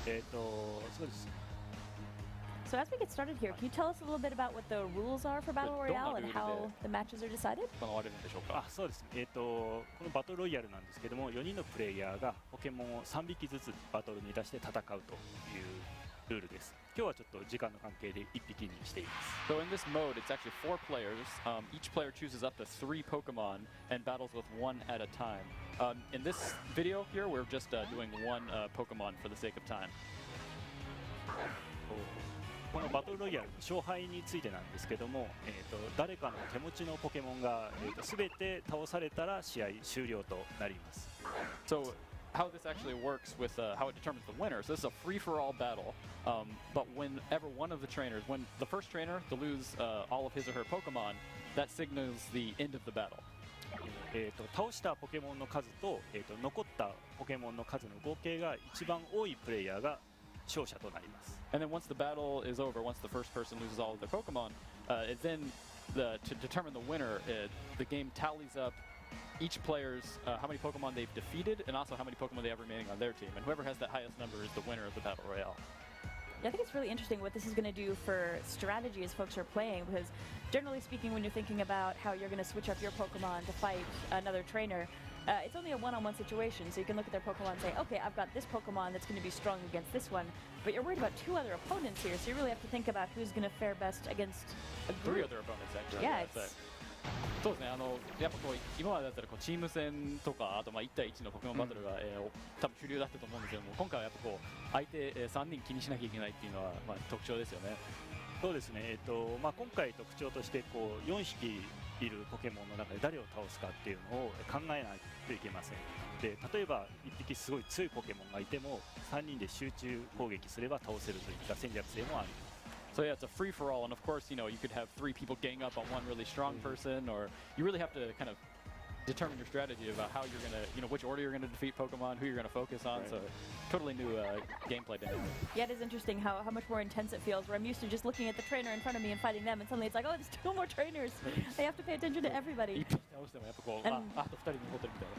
そうです。So as we get started here, can you tell us a little bit about what the rules are for Battle Royale and how the matches are decided? 行われるんでしょうか。そうです。このバトルロイヤルなんですけども、4人のプレイヤーがポケモンを3匹ずつバトルに出して戦うというルールです。今日はちょっと時間の関係で1匹にしています。So in this mode, it's actually 4 players. Each player chooses up to 3 Pokemon and battles with 1 at a time. In this video here, we're just doing 1 Pokemon for the sake of time. このバトルロイヤルの勝敗についてなんですけども、誰かの手持ちのポケモンが、全て倒されたら試合終了となります。So how this actually works with how it determines the winner. So this is a free-for-all battle, but whenever one of the trainers, when the first trainer to lose all of his or her Pokemon, that signals the end of the battle. 倒したポケモンの数と、残ったポケモンの数の合計が一番多いプレイヤーが勝者となります。And then once the battle is over, once the first person loses all of their Pokemon, to determine the winner, the game tallies up each player's how many Pokemon they've defeated and also how many Pokemon they have remaining on their team. And whoever has that highest number is the winner of the Battle Royale. Yeah, I think it's really interesting what this is going to do for strategy as folks are playing, because generally speaking, when you're thinking about how you're going to switch up your Pokemon to fight another trainer, it's only a one-on-one situation, so you can look at their Pokemon and say, okay, I've got this Pokemon that's going to be strong against this one, but you're worried about 2 other opponents here, so you really have to think about who's going to fare best against a group. 3 other opponents, actually. Yeah, it's... そうですね、やっぱこう今までだったらこうチーム戦とかあとまあ1対1のポケモンバトルが、多分主流だったと思うんですけども、今回はやっぱこう相手、3人気にしなきゃいけないっていうのは、まあ、特徴ですよね。そうですね、今回特徴としてこう4匹いるポケモンの中で誰を倒すかっていうのを考えないといけません。で、例えば1匹すごい強いポケモンがいても3人で集中攻撃すれば倒せるといった戦略性もあります。So yeah, it's a free-for-all, and of course, you know, you could have 3 people gang up on one really strong person, or you really have to kind of determine your strategy about how you're gonna, you know, which order you're gonna defeat Pokemon, who you're gonna focus on. Right. So totally new gameplay dynamic. Yeah, it is interesting how much more intense it feels. Where I'm used to just looking at the trainer in front of me and fighting them, and suddenly it's like, oh, there's 2 more trainers. I have to pay attention to everybody.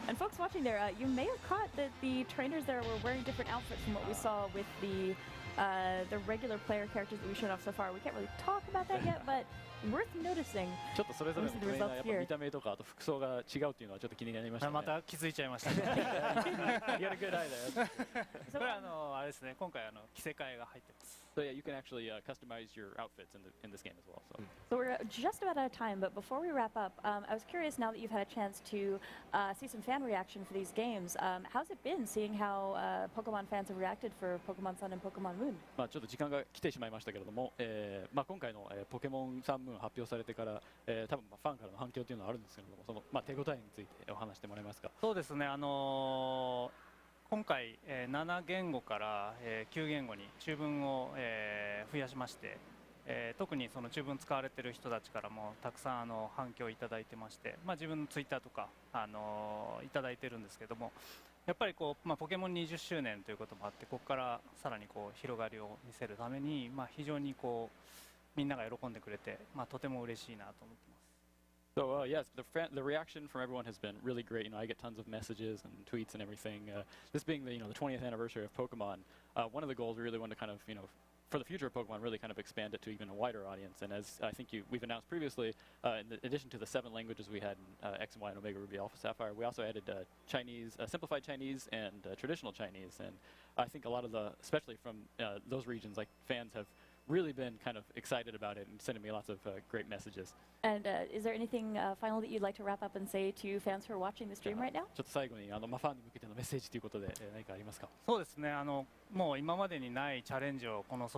And folks watching there, you may have caught that the trainers there were wearing different outfits from what we saw with the regular player characters that we've shown off so far. We can't really talk about that yet, but worth noticing. ちょっとそれぞれのプレイヤーやっぱ見た目とかあと服装が違うっていうのはちょっと気になりましたね。また気づいちゃいましたね。You got a good eye there. これあれですね。今回着せ替えが入ってます。So yeah, you can actually customize your outfits in this game as well. So we're just about out of time, but before we wrap up, I was curious now that you've had a chance to see some fan reaction for these games. How's it been seeing how Pokemon fans have reacted for Pokemon Sun and Pokemon Moon? まあちょっと時間が来てしまいましたけれども、まあ今回のポケモンサンムーン発表されてから、多分ファンからの反響というのはあるんですけれども、そのまあ手応えについてお話してもらえますか。そうですね。今回、7言語から、9言語に中文を、増やしまして、特にその中文使われている人たちからもたくさん反響いただいてまして、まあ、自分のツイッターとか、いただいてるんですけども、やっぱりこう、まあ、ポケモン20周年ということもあって、ここからさらにこう広がりを見せるために、まあ、非常にこうみんなが喜んでくれて、まあ、とても嬉しいなと思ってます。So yes, the reaction from everyone has been really great. You know, I get tons of messages and tweets and everything. This being the the 20th anniversary of Pokemon, one of the goals we really want to kind of for the future of Pokemon really kind of expand it to even a wider audience. And as I think we've announced previously, in addition to the 7 languages we had in X and Y and Omega Ruby Alpha Sapphire, we also added Chinese, simplified Chinese, and traditional Chinese. And I think a lot of especially from those regions, like fans have really been kind of excited about it and sending me lots of great messages. And is there anything final that you'd like to wrap up and say to fans who are watching the stream right now? ちょっと最後にファンに向けてのメッセージということで何かありますか。そうですね。もう今までにないチャレンジをこの